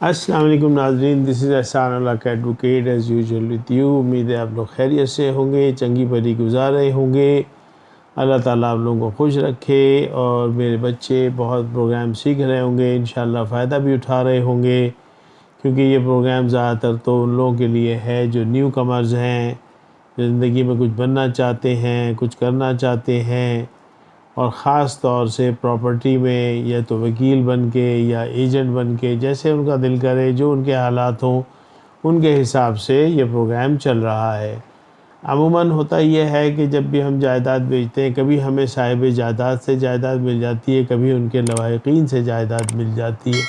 السلام علیکم ناظرین، دس از احسان اللہ کا advocate as usual with you. امید ہے آپ لوگ خیریت سے ہوں گے، چنگی بھلی گزار رہے ہوں گے۔ اللہ تعالیٰ آپ لوگوں کو خوش رکھے، اور میرے بچے بہت پروگرام سیکھ رہے ہوں گے، انشاءاللہ فائدہ بھی اٹھا رہے ہوں گے، کیونکہ یہ پروگرام زیادہ تر تو ان لوگوں کے لیے ہے جو نیو کمرز ہیں، زندگی میں کچھ بننا چاہتے ہیں، کچھ کرنا چاہتے ہیں، اور خاص طور سے پراپرٹی میں یا تو وکیل بن کے یا ایجنٹ بن کے، جیسے ان کا دل کرے، جو ان کے حالات ہوں ان کے حساب سے یہ پروگرام چل رہا ہے۔ عموماً ہوتا یہ ہے کہ جب بھی ہم جائیداد بیچتے ہیں، کبھی ہمیں صاحب جائیداد سے جائیداد مل جاتی ہے، کبھی ان کے لواحقین سے جائیداد مل جاتی ہے۔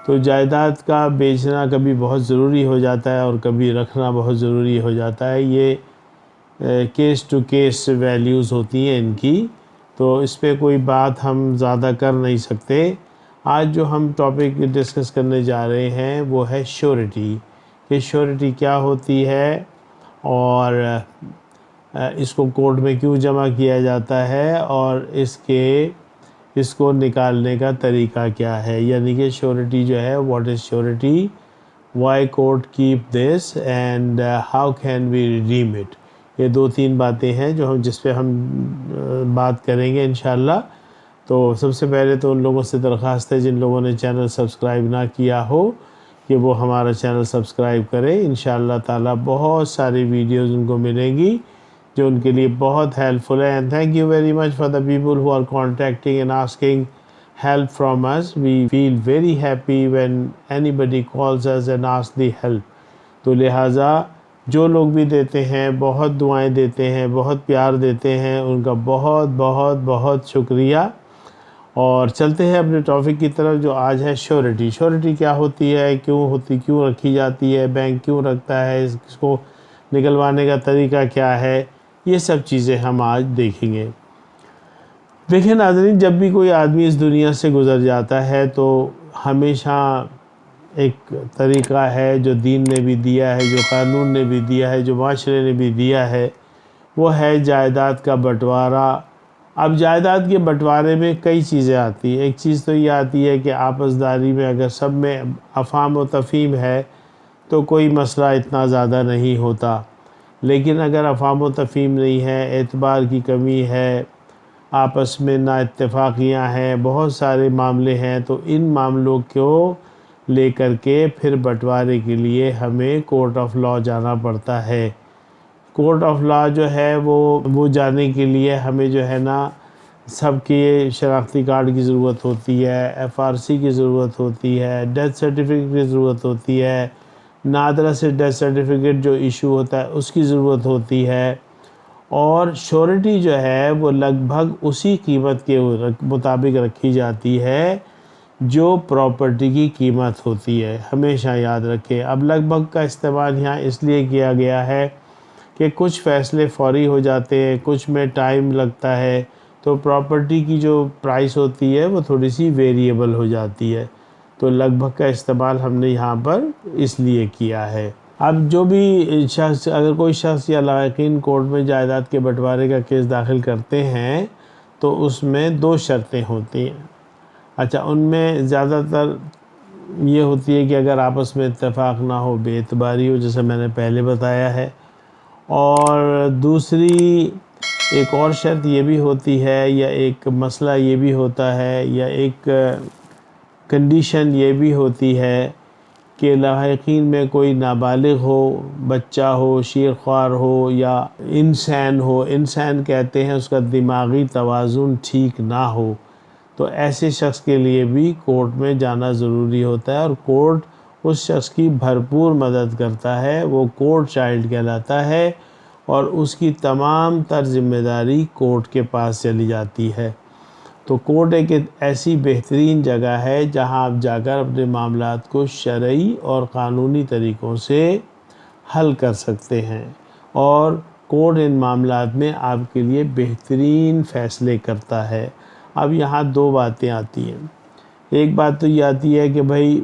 تو جائیداد کا بیچنا کبھی بہت ضروری ہو جاتا ہے اور کبھی رکھنا بہت ضروری ہو جاتا ہے۔ یہ کیس ٹو کیس ویلیوز ہوتی ہیں ان کی، تو اس پہ کوئی بات ہم زیادہ کر نہیں سکتے۔ آج جو ہم ٹاپک ڈسکس کرنے جا رہے ہیں وہ ہے شیورٹی، کہ شیورٹی کیا ہوتی ہے اور اس کو کورٹ میں کیوں جمع کیا جاتا ہے، اور اس کو نکالنے کا طریقہ کیا ہے، یعنی کہ شیورٹی جو ہے، what is surety, why court keep this and how can we redeem it. یہ دو تین باتیں ہیں جس پہ ہم بات کریں گے انشاءاللہ۔ تو سب سے پہلے تو ان لوگوں سے درخواست ہے جن لوگوں نے چینل سبسکرائب نہ کیا ہو کہ وہ ہمارا چینل سبسکرائب کریں۔ انشاءاللہ تعالیٰ بہت ساری ویڈیوز ان کو ملیں گی جو ان کے لیے بہت ہیلپ فل ہے۔ And thank you very much for the people who are contacting and asking help from us. We feel very happy when anybody calls us and asks the help. تو لہٰذا جو لوگ بھی دیتے ہیں، بہت دعائیں دیتے ہیں، بہت پیار دیتے ہیں، ان کا بہت بہت بہت شکریہ۔ اور چلتے ہیں اپنے ٹاپک کی طرف جو آج ہے شیورٹی۔ شیورٹی کیا ہوتی ہے، کیوں رکھی جاتی ہے، بینک کیوں رکھتا ہے، اس کو نکلوانے کا طریقہ کیا ہے، یہ سب چیزیں ہم آج دیکھیں گے۔ دیکھیں ناظرین، جب بھی کوئی آدمی اس دنیا سے گزر جاتا ہے تو ہمیشہ ایک طریقہ ہے جو دین نے بھی دیا ہے، جو قانون نے بھی دیا ہے، جو معاشرے نے بھی دیا ہے، وہ ہے جائیداد کا بٹوارہ۔ اب جائیداد کے بٹوارے میں کئی چیزیں آتی ہیں۔ ایک چیز تو یہ آتی ہے کہ آپس داری میں اگر سب میں افہام و تفہیم ہے تو کوئی مسئلہ اتنا زیادہ نہیں ہوتا، لیکن اگر افہام و تفہیم نہیں ہے، اعتبار کی کمی ہے، آپس میں نا اتفاقیاں ہیں، بہت سارے معاملے ہیں، تو ان معاملوں کو لے کر کے پھر بٹوارے کے لیے ہمیں کورٹ آف لا جانا پڑتا ہے۔ کورٹ آف لا جو ہے وہ جانے کے لیے ہمیں جو ہے نا سب کے شناختی کارڈ کی ضرورت ہوتی ہے، ایف آر سی کی ضرورت ہوتی ہے، ڈیتھ سرٹیفکیٹ کی ضرورت ہوتی ہے، نادرہ سے ڈیتھ سرٹیفکیٹ جو ایشو ہوتا ہے اس کی ضرورت ہوتی ہے، اور شیورٹی جو ہے وہ لگ بھگ اسی قیمت کے مطابق رکھی جاتی ہے جو پراپرٹی کی قیمت ہوتی ہے۔ ہمیشہ یاد رکھیں۔ اب لگ بھگ کا استعمال یہاں اس لیے کیا گیا ہے کہ کچھ فیصلے فوری ہو جاتے ہیں، کچھ میں ٹائم لگتا ہے، تو پراپرٹی کی جو پرائس ہوتی ہے وہ تھوڑی سی ویریبل ہو جاتی ہے، تو لگ بھگ کا استعمال ہم نے یہاں پر اس لیے کیا ہے۔ اب جو بھی شخص، اگر کوئی شخص یا لواحقین کورٹ میں جائیداد کے بٹوارے کا کیس داخل کرتے ہیں تو اس میں دو شرطیں ہوتی ہیں۔ اچھا، ان میں زیادہ تر یہ ہوتی ہے کہ اگر آپس میں اتفاق نہ ہو، بے اعتباری ہو، جیسے میں نے پہلے بتایا ہے، اور دوسری ایک اور شرط یہ بھی ہوتی ہے، یا ایک مسئلہ یہ بھی ہوتا ہے، یا ایک کنڈیشن یہ بھی ہوتی ہے کہ لاحقین میں کوئی نابالغ ہو، بچہ ہو، شیر خوار ہو، یا انسان ہو، انسان کہتے ہیں اس کا دماغی توازن ٹھیک نہ ہو، تو ایسے شخص کے لیے بھی کورٹ میں جانا ضروری ہوتا ہے، اور کورٹ اس شخص کی بھرپور مدد کرتا ہے، وہ کورٹ چائلڈ کہلاتا ہے، اور اس کی تمام تر ذمہ داری کورٹ کے پاس چلی جاتی ہے۔ تو کورٹ ایک ایسی بہترین جگہ ہے جہاں آپ جا کر اپنے معاملات کو شرعی اور قانونی طریقوں سے حل کر سکتے ہیں، اور کورٹ ان معاملات میں آپ کے لیے بہترین فیصلے کرتا ہے۔ اب یہاں دو باتیں آتی ہیں۔ ایک بات تو یہ آتی ہے کہ بھائی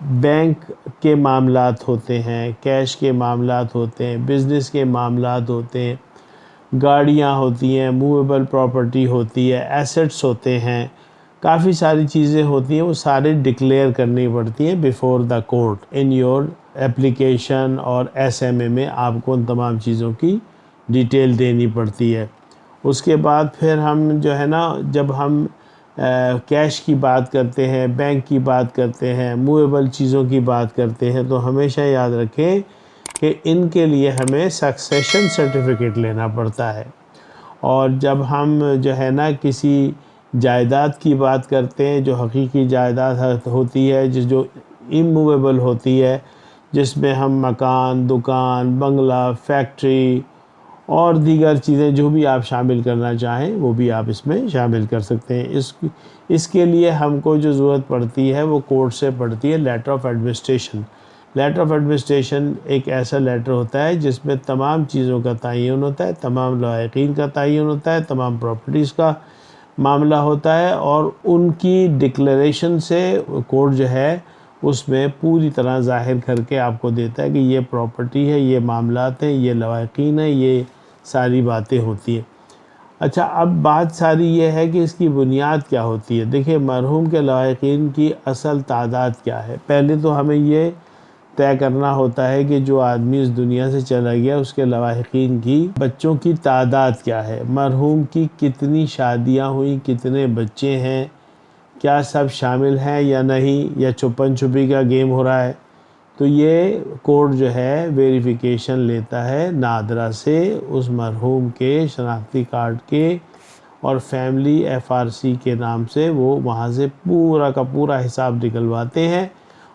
بینک کے معاملات ہوتے ہیں، کیش کے معاملات ہوتے ہیں، بزنس کے معاملات ہوتے ہیں، گاڑیاں ہوتی ہیں، موویبل پراپرٹی ہوتی ہے، ایسٹس ہوتے ہیں، کافی ساری چیزیں ہوتی ہیں، وہ سارے ڈکلیئر کرنی پڑتی ہیں before the court in your application, اور ایس ایم اے میں آپ کو ان تمام چیزوں کی ڈیٹیل دینی پڑتی ہے۔ اس کے بعد پھر ہم جو ہے نا، جب ہم کیش کی بات کرتے ہیں، بینک کی بات کرتے ہیں، موویبل چیزوں کی بات کرتے ہیں، تو ہمیشہ یاد رکھیں کہ ان کے لیے ہمیں سکسیشن سرٹیفکیٹ لینا پڑتا ہے۔ اور جب ہم جو ہے نا کسی جائیداد کی بات کرتے ہیں، جو حقیقی جائیداد ہوتی ہے، جو اموویبل ہوتی ہے، جس میں ہم مکان، دکان، بنگلہ، فیکٹری اور دیگر چیزیں جو بھی آپ شامل کرنا چاہیں وہ بھی آپ اس میں شامل کر سکتے ہیں۔ اس کے لیے ہم کو جو ضرورت پڑتی ہے وہ کورٹ سے پڑتی ہے letter of administration. Letter of administration ایک ایسا لیٹر ہوتا ہے جس میں تمام چیزوں کا تعین ہوتا ہے، تمام لائحقین کا تعین ہوتا ہے، تمام پراپرٹیز کا معاملہ ہوتا ہے، اور ان کی ڈکلیریشن سے کورٹ جو ہے اس میں پوری طرح ظاہر کر کے آپ کو دیتا ہے کہ یہ پراپرٹی ہے، یہ معاملات ہیں، یہ لائحقین ہیں، یہ ساری باتیں ہوتی ہیں۔ اچھا، اب بات ساری یہ ہے کہ اس کی بنیاد کیا ہوتی ہے۔ دیکھیں، مرحوم کے لائحقین کی اصل تعداد کیا ہے۔ پہلے تو ہمیں یہ طے کرنا ہوتا ہے کہ جو آدمی اس دنیا سے چلا گیا اس کے لواحقین کی بچوں کی تعداد کیا ہے، مرحوم کی کتنی شادیاں ہوئیں، کتنے بچے ہیں، کیا سب شامل ہیں یا نہیں، یا چھپن چھپی کا گیم ہو رہا ہے۔ تو یہ کورٹ جو ہے ویریفیکیشن لیتا ہے نادرا سے اس مرحوم کے شناختی کارڈ کے، اور فیملی ایف آر سی کے نام سے وہ وہاں سے پورا کا پورا حساب نکلواتے ہیں،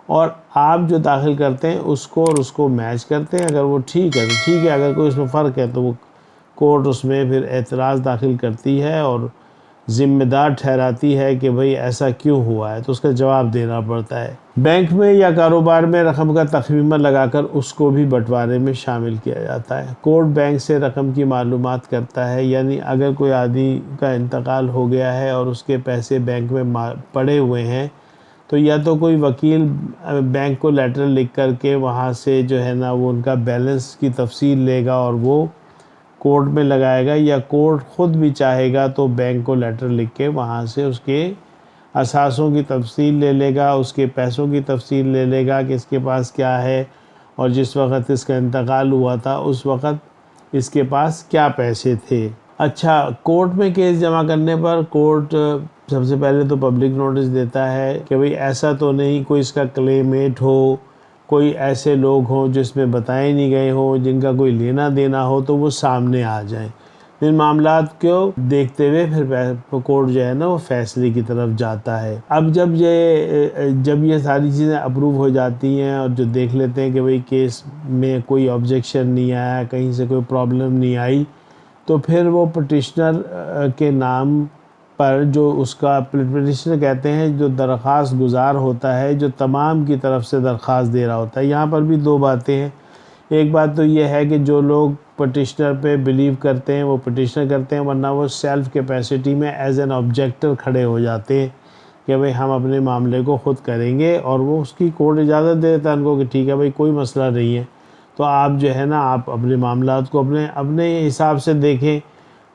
اور آپ جو داخل کرتے ہیں اس کو اور اس کو میچ کرتے ہیں۔ اگر وہ ٹھیک ہے تو ٹھیک ہے، اگر کوئی اس میں فرق ہے تو وہ کورٹ اس میں پھر اعتراض داخل کرتی ہے اور ذمہ دار ٹھہراتی ہے کہ بھئی ایسا کیوں ہوا ہے، تو اس کا جواب دینا پڑتا ہے۔ بینک میں یا کاروبار میں رقم کا تخمینہ لگا کر اس کو بھی بٹوارے میں شامل کیا جاتا ہے۔ کورٹ بینک سے رقم کی معلومات کرتا ہے، یعنی اگر کوئی آدمی کا انتقال ہو گیا ہے اور اس کے پیسے بینک میں پڑے ہوئے ہیں، تو یا تو کوئی وکیل بینک کو لیٹر لکھ کر کے وہاں سے جو ہے نا وہ ان کا بیلنس کی تفصیل لے گا اور وہ کورٹ میں لگائے گا، یا کورٹ خود بھی چاہے گا تو بینک کو لیٹر لکھ کے وہاں سے اس کے اثاثوں کی تفصیل لے لے گا، اس کے پیسوں کی تفصیل لے لے گا کہ اس کے پاس کیا ہے، اور جس وقت اس کا انتقال ہوا تھا اس وقت اس کے پاس کیا پیسے تھے۔ اچھا، کورٹ میں کیس جمع کرنے پر کورٹ سب سے پہلے تو پبلک نوٹس دیتا ہے کہ بھئی ایسا تو نہیں کوئی اس کا کلیمیٹ ہو، کوئی ایسے لوگ ہوں جس میں بتائے نہیں گئے ہوں، جن کا کوئی لینا دینا ہو تو وہ سامنے آ جائیں۔ ان معاملات کو دیکھتے ہوئے پھر کورٹ جو ہے نا وہ فیصلے کی طرف جاتا ہے۔ اب جب یہ ساری چیزیں اپروو ہو جاتی ہیں اور جو دیکھ لیتے ہیں کہ بھئی کیس میں کوئی آبجیکشن نہیں آیا، کہیں سے کوئی پرابلم نہیں آئی، تو پھر وہ پٹیشنر کے نام پر جو اس کا پٹیشنر کہتے ہیں جو درخواست گزار ہوتا ہے، جو تمام کی طرف سے درخواست دے رہا ہوتا ہے۔ یہاں پر بھی دو باتیں ہیں۔ ایک بات تو یہ ہے کہ جو لوگ پٹیشنر پہ بلیو کرتے ہیں وہ پٹیشنر کرتے ہیں، ورنہ وہ سیلف کیپیسٹی میں ایز این آبجیکٹر کھڑے ہو جاتے ہیں کہ بھئی ہم اپنے معاملے کو خود کریں گے، اور وہ اس کی کورٹ اجازت دے دیتا ہے ان کو کہ ٹھیک ہے بھئی کوئی مسئلہ نہیں ہے، تو آپ جو ہے نا آپ اپنے معاملات کو اپنے حساب سے دیکھیں۔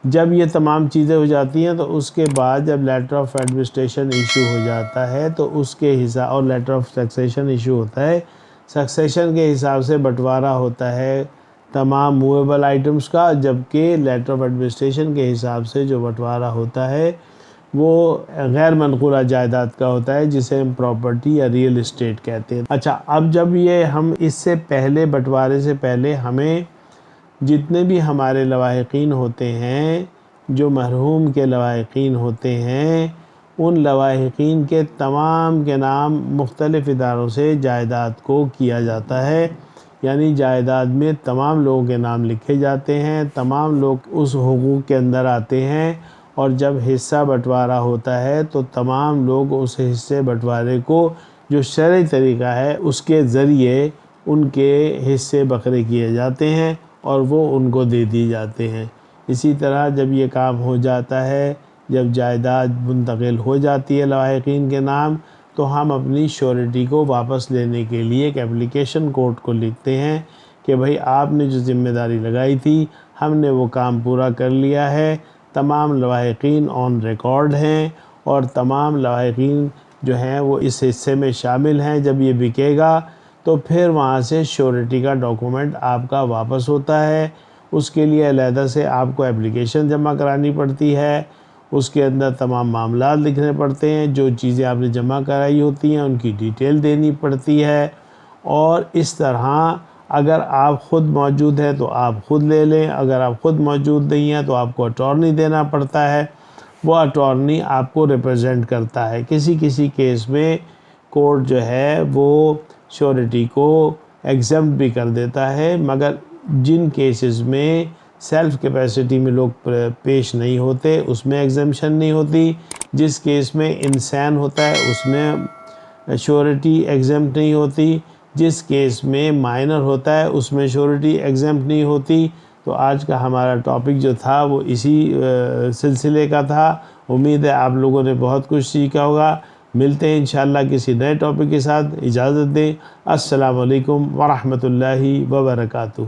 جب یہ تمام چیزیں ہو جاتی ہیں تو اس کے بعد جب لیٹر آف ایڈمنسٹریشن ایشو ہو جاتا ہے تو اس کے حساب، اور لیٹر آف سکسیشن ایشو ہوتا ہے، سکسیشن کے حساب سے بٹوارہ ہوتا ہے تمام موویبل آئٹمز کا، جبکہ لیٹر آف ایڈمنسٹریشن کے حساب سے جو بٹوارہ ہوتا ہے وہ غیر منقولہ جائیداد کا ہوتا ہے، جسے ہم پراپرٹی یا ریئل اسٹیٹ کہتے ہیں۔ اچھا، اب جب یہ ہم اس سے پہلے بٹوارے سے پہلے ہمیں جتنے بھی ہمارے لواحقین ہوتے ہیں، جو مرحوم کے لواحقین ہوتے ہیں، ان لواحقین کے تمام کے نام مختلف اداروں سے جائیداد کو کیا جاتا ہے، یعنی جائیداد میں تمام لوگوں کے نام لکھے جاتے ہیں، تمام لوگ اس حقوق کے اندر آتے ہیں، اور جب حصہ بٹوارہ ہوتا ہے تو تمام لوگ اس حصے بٹوارے کو جو شرعی طریقہ ہے اس کے ذریعے ان کے حصے بکھرے کیے جاتے ہیں اور وہ ان کو دے دی جاتے ہیں۔ اسی طرح جب یہ کام ہو جاتا ہے، جب جائیداد منتقل ہو جاتی ہے لواحقین کے نام، تو ہم اپنی شیورٹی کو واپس لینے کے لیے ایک اپلیکیشن کورٹ کو لکھتے ہیں کہ بھئی آپ نے جو ذمہ داری لگائی تھی ہم نے وہ کام پورا کر لیا ہے، تمام لواحقین آن ریکارڈ ہیں، اور تمام لائقین جو ہیں وہ اس حصے میں شامل ہیں۔ جب یہ بکے گا تو پھر وہاں سے شیورٹی کا ڈاکومنٹ آپ کا واپس ہوتا ہے۔ اس کے لیے علیحدہ سے آپ کو اپلیکیشن جمع کرانی پڑتی ہے، اس کے اندر تمام معاملات لکھنے پڑتے ہیں، جو چیزیں آپ نے جمع کرائی ہوتی ہیں ان کی ڈیٹیل دینی پڑتی ہے۔ اور اس طرح اگر آپ خود موجود ہیں تو آپ خود لے لیں، اگر آپ خود موجود نہیں ہیں تو آپ کو اٹارنی دینا پڑتا ہے، وہ اٹارنی آپ کو ریپرزینٹ کرتا ہے۔ کسی کسی کیس میں کورٹ جو ہے وہ شیورٹی کو ایگزمپٹ بھی کر دیتا ہے، مگر جن کیسز میں سیلف کیپیسٹی میں لوگ پیش نہیں ہوتے اس میں ایگزمپشن نہیں ہوتی۔ جس کیس میں انسان ہوتا ہے اس میں شیورٹی ایگزمپٹ نہیں ہوتی، جس کیس میں مائنر ہوتا ہے اس میں شیورٹی ایگزمپٹ نہیں ہوتی۔ تو آج کا ہمارا ٹاپک جو تھا وہ اسی سلسلے کا تھا۔ امید ہے آپ لوگوں نے بہت کچھ سیکھا ہوگا۔ ملتے ہیں انشاءاللہ کسی نئے ٹاپک کے ساتھ۔ اجازت دیں۔ السلام علیکم ورحمۃ اللہ وبرکاتہ۔